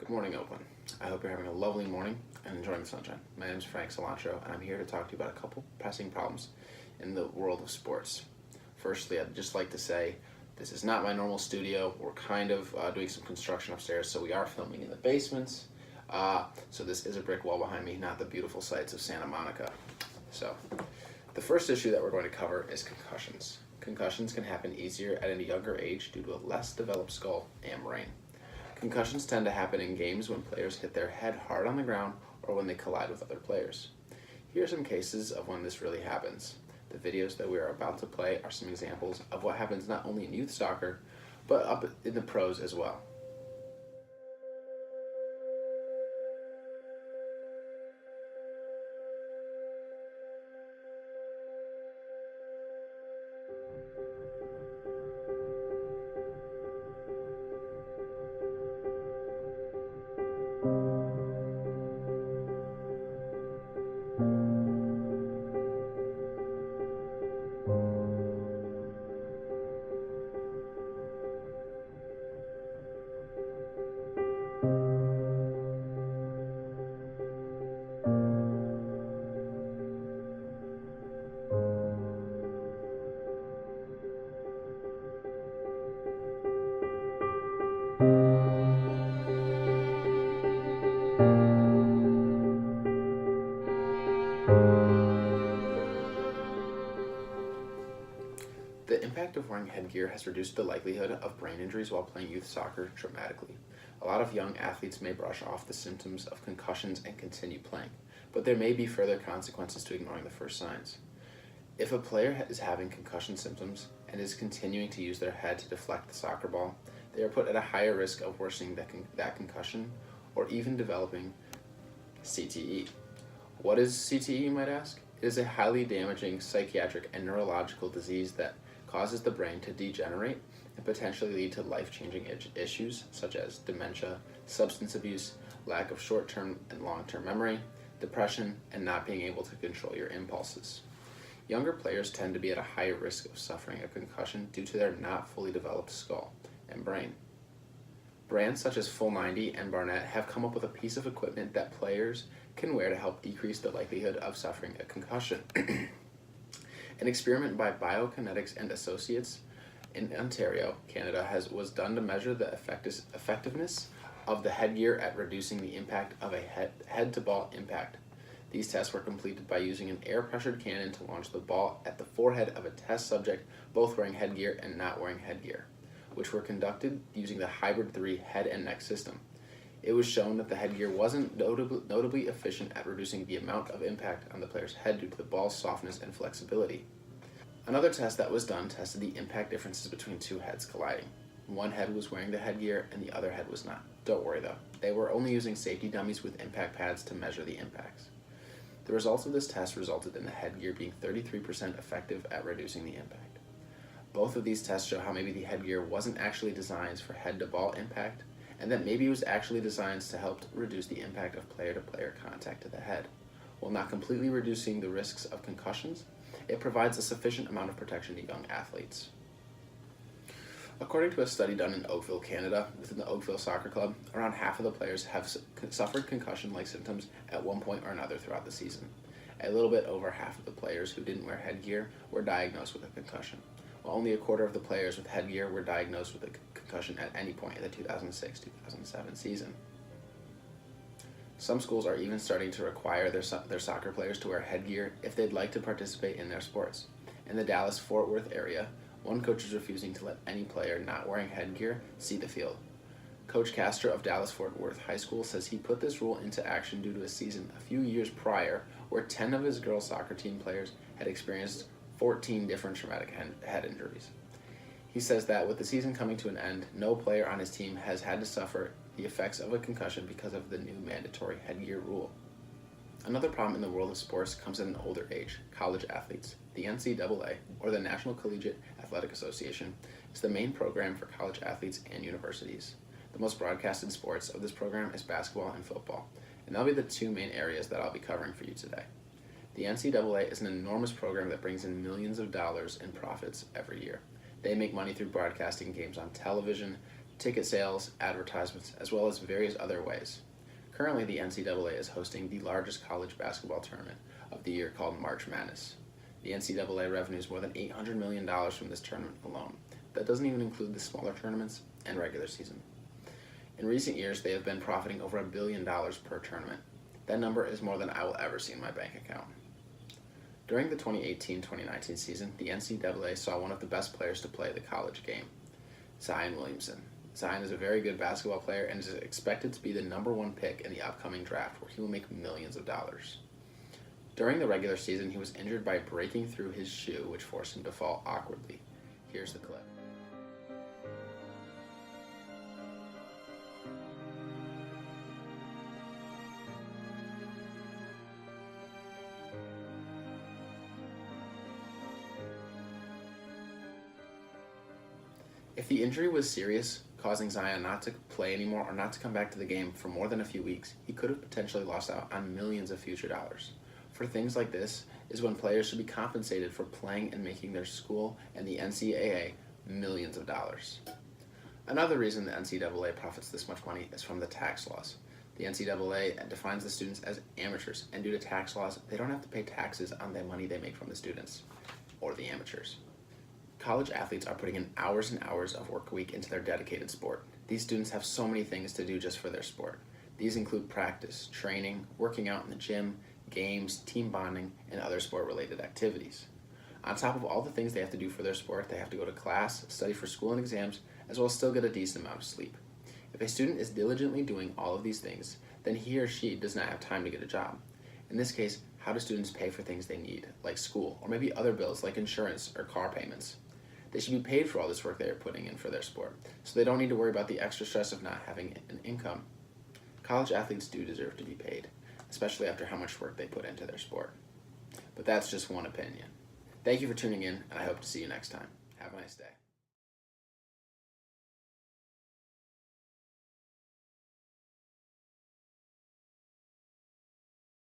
Good morning, Oakland. I hope you're having a lovely morning and enjoying the sunshine. My name is Frank Cilantro, and I'm here to talk to you about a couple pressing problems in the world of sports. Firstly, I'd just like to say this is not my normal studio. We're kind of doing some construction upstairs, so we are filming in the basements. So this is a brick wall behind me, not the beautiful sights of Santa Monica. So the first issue that we're going to cover is concussions. Concussions can happen easier at a younger age due to a less developed skull and brain. Concussions tend to happen in games when players hit their head hard on the ground or when they collide with other players. Here are some cases of when this really happens. The videos that we are about to play are some examples of what happens not only in youth soccer, but up in the pros as well. The impact of wearing headgear has reduced the likelihood of brain injuries while playing youth soccer dramatically. A lot of young athletes may brush off the symptoms of concussions and continue playing, but there may be further consequences to ignoring the first signs. If a player is having concussion symptoms and is continuing to use their head to deflect the soccer ball, they are put at a higher risk of worsening that concussion or even developing CTE. What is CTE, you might ask? It is a highly damaging psychiatric and neurological disease that causes the brain to degenerate and potentially lead to life-changing issues such as dementia, substance abuse, lack of short-term and long-term memory, depression, and not being able to control your impulses. Younger players tend to be at a higher risk of suffering a concussion due to their not fully developed skull and brain. Brands such as Full 90 and Barnett have come up with a piece of equipment that players can wear to help decrease the likelihood of suffering a concussion. An experiment by Biokinetics and Associates in Ontario, Canada, was done to measure the effectiveness of the headgear at reducing the impact of a head-to-ball impact. These tests were completed by using an air-pressured cannon to launch the ball at the forehead of a test subject, both wearing headgear and not wearing headgear, which were conducted using the Hybrid 3 head and neck system. It was shown that the headgear wasn't notably efficient at reducing the amount of impact on the player's head due to the ball's softness and flexibility. Another test that was done tested the impact differences between two heads colliding. One head was wearing the headgear and the other head was not. Don't worry though, they were only using safety dummies with impact pads to measure the impacts. The results of this test resulted in the headgear being 33% effective at reducing the impact. Both of these tests show how maybe the headgear wasn't actually designed for head-to-ball impact, and that maybe it was actually designed to help reduce the impact of player-to-player contact to the head. While not completely reducing the risks of concussions, it provides a sufficient amount of protection to young athletes. According to a study done in Oakville, Canada, within the Oakville Soccer Club, around half of the players have suffered concussion-like symptoms at one point or another throughout the season. A little bit over half of the players who didn't wear headgear were diagnosed with a concussion, while only a quarter of the players with headgear were diagnosed with a concussion at any point in the 2006-2007 season. Some schools are even starting to require their soccer players to wear headgear if they'd like to participate in their sports. In the Dallas-Fort Worth area, one coach is refusing to let any player not wearing headgear see the field. Coach Castro of Dallas-Fort Worth High School says he put this rule into action due to a season a few years prior where 10 of his girls' soccer team players had experienced 14 different traumatic head injuries. He says that with the season coming to an end, no player on his team has had to suffer the effects of a concussion because of the new mandatory headgear rule. Another problem in the world of sports comes at an older age: college athletes. The NCAA, or the National Collegiate Athletic Association, is the main program for college athletes and universities. The most broadcasted sports of this program is basketball and football, and that'll be the two main areas that I'll be covering for you today. The NCAA is an enormous program that brings in millions of dollars in profits every year. They make money through broadcasting games on television, ticket sales, advertisements, as well as various other ways. Currently, the NCAA is hosting the largest college basketball tournament of the year called March Madness. The NCAA revenues more than $800 million from this tournament alone. That doesn't even include the smaller tournaments and regular season. In recent years, they have been profiting over $1 billion per tournament. That number is more than I will ever see in my bank account. During the 2018-2019 season, the NCAA saw one of the best players to play the college game, Zion Williamson. Zion is a very good basketball player and is expected to be the #1 pick in the upcoming draft, where he will make millions of dollars. During the regular season, he was injured by breaking through his shoe, which forced him to fall awkwardly. Here's the clip. If the injury was serious, causing Zion not to play anymore or not to come back to the game for more than a few weeks, he could have potentially lost out on millions of future dollars. For things like this is when players should be compensated for playing and making their school and the NCAA millions of dollars. Another reason the NCAA profits this much money is from the tax laws. The NCAA defines the students as amateurs, and due to tax laws, they don't have to pay taxes on the money they make from the students, or the amateurs. College athletes are putting in hours and hours of work a week into their dedicated sport. These students have so many things to do just for their sport. These include practice, training, working out in the gym, games, team bonding, and other sport-related activities. On top of all the things they have to do for their sport, they have to go to class, study for school and exams, as well as still get a decent amount of sleep. If a student is diligently doing all of these things, then he or she does not have time to get a job. In this case, how do students pay for things they need, like school, or maybe other bills like insurance or car payments? They should be paid for all this work they are putting in for their sport, so they don't need to worry about the extra stress of not having an income. College athletes do deserve to be paid, especially after how much work they put into their sport. But that's just one opinion. Thank you for tuning in, and I hope to see you next time. Have a nice day.